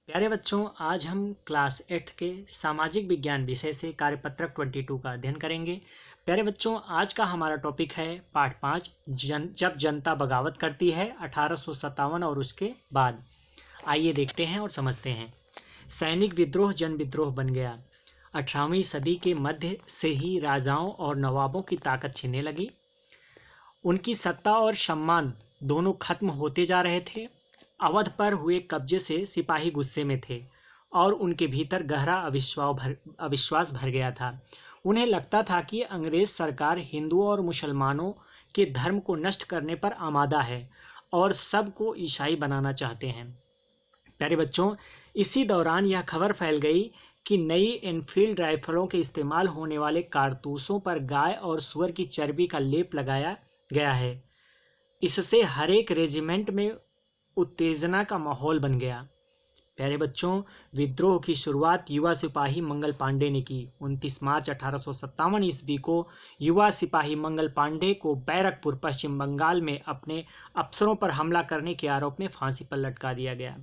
प्यारे बच्चों, आज हम क्लास 8 के सामाजिक विज्ञान विषय से कार्यपत्रक 22 का अध्ययन करेंगे। प्यारे बच्चों, आज का हमारा टॉपिक है पाठ 5 जब जनता बगावत करती है 1857 और उसके बाद। आइए देखते हैं और समझते हैं। सैनिक विद्रोह जन विद्रोह बन गया। 18वीं सदी के मध्य से ही राजाओं और नवाबों की ताकत छिनने लगी। उनकी सत्ता और सम्मान दोनों खत्म होते जा रहे थे। अवध पर हुए कब्जे से सिपाही गुस्से में थे और उनके भीतर गहरा अविश्वास भर गया था। उन्हें लगता था कि अंग्रेज सरकार हिंदुओं और मुसलमानों के धर्म को नष्ट करने पर आमादा है और सबको ईसाई बनाना चाहते हैं। प्यारे बच्चों, इसी दौरान यह खबर फैल गई कि नई एनफील्ड राइफलों के इस्तेमाल होने वाले कारतूसों पर गाय और सूअर की चर्बी का लेप लगाया गया है। इससे हर एक रेजिमेंट में उत्तेजना का माहौल बन गया। प्यारे बच्चों, विद्रोह की शुरुआत युवा सिपाही मंगल पांडे ने की। 29 मार्च 1857 ईस्वी को युवा सिपाही मंगल पांडे को बैरकपुर पश्चिम बंगाल में अपने अफसरों पर हमला करने के आरोप में फांसी पर लटका दिया गया।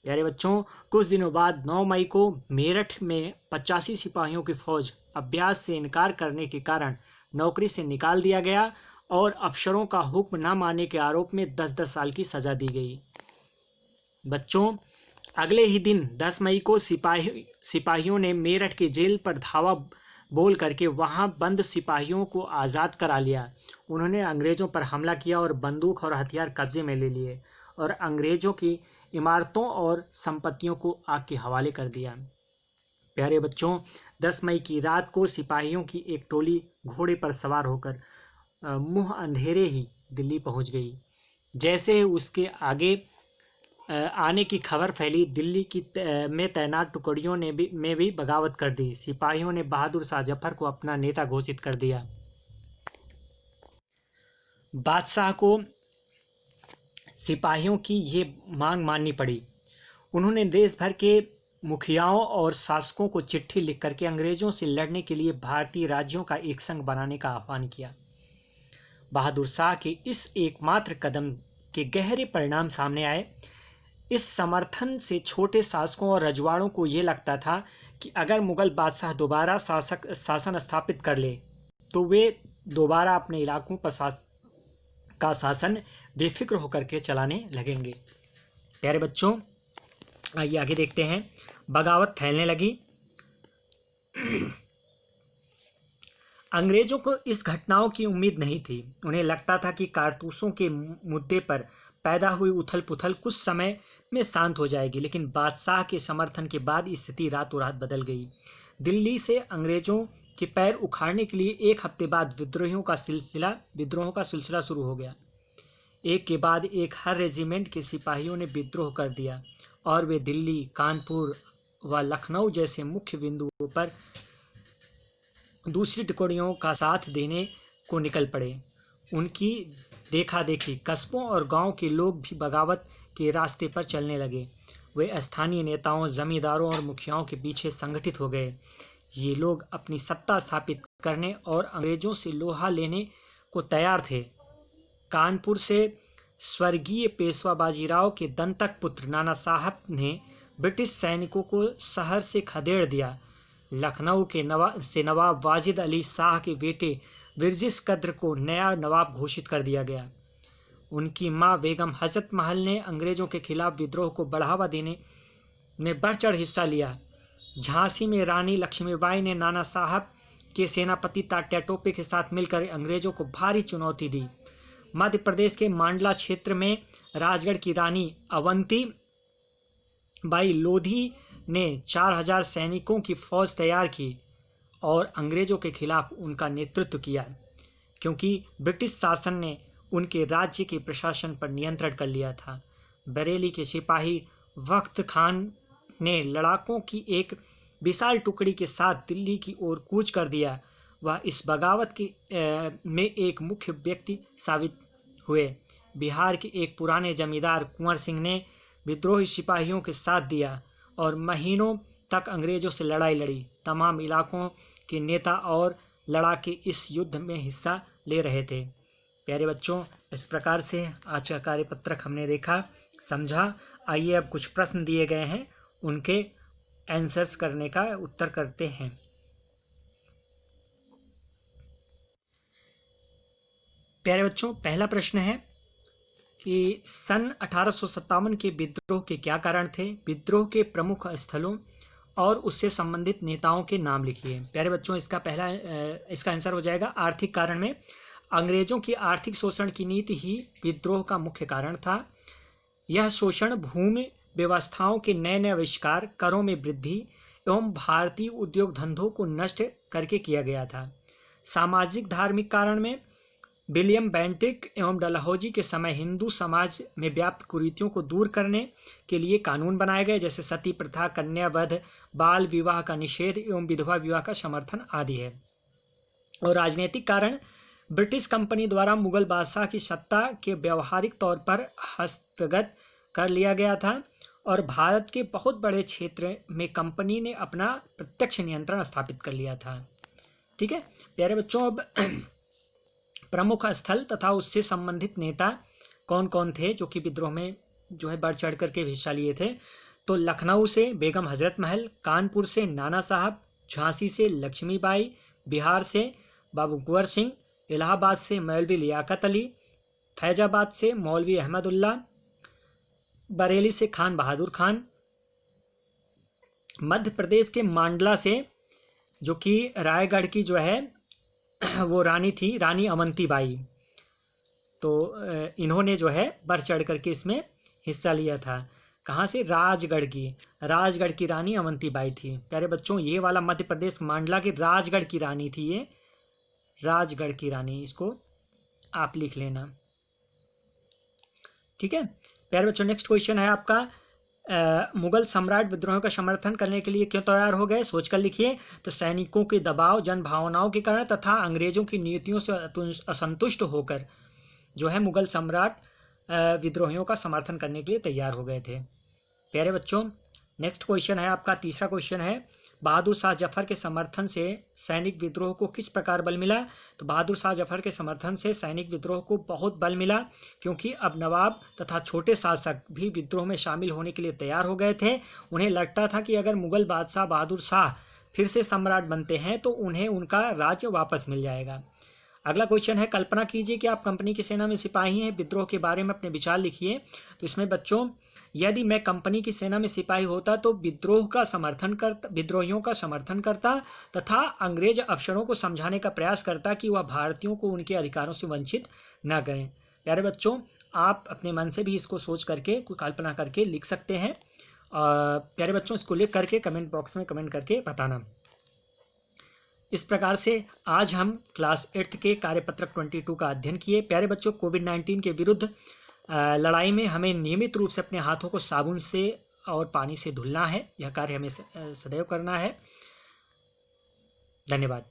प्यारे बच्चों, कुछ दिनों बाद 9 मई को मेरठ में 85 सिपाहियों की फौज अभ्यास से इनकार करने के कारण नौकरी से निकाल दिया गया और अफसरों का हुक्म न मानने के आरोप में 10-10 साल की सजा दी गई। बच्चों, अगले ही दिन 10 मई को सिपाहियों ने मेरठ के जेल पर धावा बोल करके वहां बंद सिपाहियों को आज़ाद करा लिया। उन्होंने अंग्रेजों पर हमला किया और बंदूक और हथियार कब्जे में ले लिए और अंग्रेजों की इमारतों और संपत्तियों को आग के हवाले कर दिया। प्यारे बच्चों, 10 मई की रात को सिपाहियों की एक टोली घोड़े पर सवार होकर मुंह अंधेरे ही दिल्ली पहुंच गई। जैसे उसके आगे आने की खबर फैली, दिल्ली में तैनात टुकड़ियों ने भी बगावत कर दी। सिपाहियों ने बहादुर शाह जफर को अपना नेता घोषित कर दिया। बादशाह को सिपाहियों की ये मांग माननी पड़ी। उन्होंने देश भर के मुखियाओं और शासकों को चिट्ठी लिख करके अंग्रेजों से लड़ने के लिए भारतीय राज्यों का एक संघ बनाने का आह्वान किया। बहादुर शाह के इस एकमात्र कदम के गहरे परिणाम सामने आए। इस समर्थन से छोटे शासकों और रजवाड़ों को ये लगता था कि अगर मुगल बादशाह दोबारा शासन स्थापित कर ले तो वे दोबारा अपने इलाकों पर शासन बेफिक्र होकर के चलाने लगेंगे। प्यारे बच्चों, आइए आगे देखते हैं। बगावत फैलने लगी। अंग्रेजों को इस घटनाओं की उम्मीद नहीं थी। उन्हें लगता था कि कारतूसों के मुद्दे पर पैदा हुई उथल पुथल कुछ समय में शांत हो जाएगी, लेकिन बादशाह के समर्थन के बाद स्थिति रातों रात बदल गई। दिल्ली से अंग्रेजों के पैर उखाड़ने के लिए एक हफ्ते बाद विद्रोहों का सिलसिला शुरू हो गया। एक के बाद एक हर रेजिमेंट के सिपाहियों ने विद्रोह कर दिया और वे दिल्ली, कानपुर व लखनऊ जैसे मुख्य बिंदुओं पर दूसरी टुकड़ियों का साथ देने को निकल पड़े। उनकी देखा देखी कस्बों और गांव के लोग भी बगावत के रास्ते पर चलने लगे। वे स्थानीय नेताओं, जमींदारों और मुखियाओं के पीछे संगठित हो गए। ये लोग अपनी सत्ता स्थापित करने और अंग्रेजों से लोहा लेने को तैयार थे। कानपुर से स्वर्गीय पेशवा बाजीराव के दंतक पुत्र नाना साहब ने ब्रिटिश सैनिकों को शहर से खदेड़ दिया। लखनऊ के नवाब वाजिद अली शाह के बेटे विरजिस कद्र को नया नवाब घोषित कर दिया गया। उनकी मां बेगम हजरत महल ने अंग्रेजों के खिलाफ विद्रोह को बढ़ावा देने में बढ़ चढ़ हिस्सा लिया। झांसी में रानी लक्ष्मीबाई ने नाना साहब के सेनापति तात्या टोपे के साथ मिलकर अंग्रेजों को भारी चुनौती दी। मध्य प्रदेश के मांडला क्षेत्र में राजगढ़ की रानी अवंती बाई लोधी ने 4000 सैनिकों की फौज तैयार की और अंग्रेजों के खिलाफ उनका नेतृत्व किया, क्योंकि ब्रिटिश शासन ने उनके राज्य के प्रशासन पर नियंत्रण कर लिया था। बरेली के सिपाही वक्त खान ने लड़ाकों की एक विशाल टुकड़ी के साथ दिल्ली की ओर कूच कर दिया। वह इस बगावत में एक मुख्य व्यक्ति साबित हुए। बिहार के एक पुराने जमींदार कुंवर सिंह ने विद्रोही सिपाहियों के साथ दिया और महीनों तक अंग्रेजों से लड़ाई लड़ी। तमाम इलाकों के नेता और लड़ाके इस युद्ध में हिस्सा ले रहे थे। प्यारे बच्चों, इस प्रकार से आज का कार्यपत्रक हमने देखा, समझा। आइए अब कुछ प्रश्न दिए गए हैं, उनके आंसर्स करने का उत्तर करते हैं। प्यारे बच्चों, पहला प्रश्न है कि सन 1857 के विद्रोह के क्या कारण थे? विद्रोह के प्रमुख स्थलों और उससे संबंधित नेताओं के नाम लिखिए। प्यारे बच्चों, इसका आंसर हो जाएगा आर्थिक कारण में। अंग्रेजों की आर्थिक शोषण की नीति ही विद्रोह का मुख्य कारण था। यह शोषण भूमि व्यवस्थाओं के नए नए आविष्कार, करों में वृद्धि एवं भारतीय उद्योग धंधों को नष्ट करके किया गया था। सामाजिक धार्मिक कारण में विलियम बेंटिक एवं डलहौजी के समय हिंदू समाज में व्याप्त कुरीतियों को दूर करने के लिए कानून बनाए गए, जैसे सती प्रथा, कन्या वध, बाल विवाह का निषेध एवं विधवा विवाह का समर्थन आदि है। और राजनीतिक कारण ब्रिटिश कंपनी द्वारा मुगल बादशाह की सत्ता के व्यवहारिक तौर पर हस्तगत कर लिया गया था और भारत के बहुत बड़े क्षेत्र में कंपनी ने अपना प्रत्यक्ष नियंत्रण स्थापित कर लिया था। ठीक है प्यारे बच्चों, अब प्रमुख स्थल तथा उससे संबंधित नेता कौन कौन थे जो कि विद्रोह में जो है बढ़ चढ़ करके हिस्सा लिए थे? तो लखनऊ से बेगम हजरत महल, कानपुर से नाना साहब, झांसी से लक्ष्मीबाई, बिहार से बाबू कुंवर सिंह, इलाहाबाद से मौलवी लियाकत अली, फैजाबाद से मौलवी अहमदुल्ला, बरेली से खान बहादुर खान, मध्य प्रदेश के मांडला से जो कि रायगढ़ की जो है वो रानी थी, रानी अवंतीबाई। तो इन्होंने जो है बढ़ चढ़ करके इसमें हिस्सा लिया था। कहाँ से? राजगढ़ की रानी अवंतीबाई थी। प्यारे बच्चों, ये वाला मध्य प्रदेश मांडला की राजगढ़ की रानी थी, ये राजगढ़ की रानी, इसको आप लिख लेना। ठीक है प्यारे बच्चों, नेक्स्ट क्वेश्चन है आपका, मुगल सम्राट विद्रोह का समर्थन करने के लिए क्यों तैयार हो गए? सोचकर लिखिए। तो सैनिकों के दबाव, जन भावनाओं के कारण तथा अंग्रेजों की नीतियों से असंतुष्ट होकर जो है मुगल सम्राट विद्रोहियों का समर्थन करने के लिए तैयार हो गए थे। प्यारे बच्चों, नेक्स्ट क्वेश्चन है आपका, तीसरा क्वेश्चन है, बहादुर शाह जफर के समर्थन से सैनिक विद्रोह को किस प्रकार बल मिला? तो बहादुर शाह जफर के समर्थन से सैनिक विद्रोह को बहुत बल मिला, क्योंकि अब नवाब तथा छोटे शासक भी विद्रोह में शामिल होने के लिए तैयार हो गए थे। उन्हें लगता था कि अगर मुगल बादशाह बहादुर शाह फिर से सम्राट बनते हैं तो उन्हें उनका राज्य वापस मिल जाएगा। अगला क्वेश्चन है, कल्पना कीजिए कि आप कंपनी की सेना में सिपाही हैं, विद्रोह के बारे में अपने विचार लिखिए। तो इसमें बच्चों, यदि मैं कंपनी की सेना में सिपाही होता तो विद्रोहियों का समर्थन करता तथा अंग्रेज अफसरों को समझाने का प्रयास करता कि वह भारतीयों को उनके अधिकारों से वंचित न करें। प्यारे बच्चों, आप अपने मन से भी इसको सोच करके, कोई कल्पना करके लिख सकते हैं। प्यारे बच्चों, इसको लिख करके कमेंट बॉक्स में कमेंट करके बताना। इस प्रकार से आज हम क्लास 8 के कार्यपत्रक 22 का अध्ययन किए। प्यारे बच्चों, कोविड-19 के विरुद्ध लड़ाई में हमें नियमित रूप से अपने हाथों को साबुन से और पानी से धुलना है। यह कार्य हमें सदैव करना है। धन्यवाद।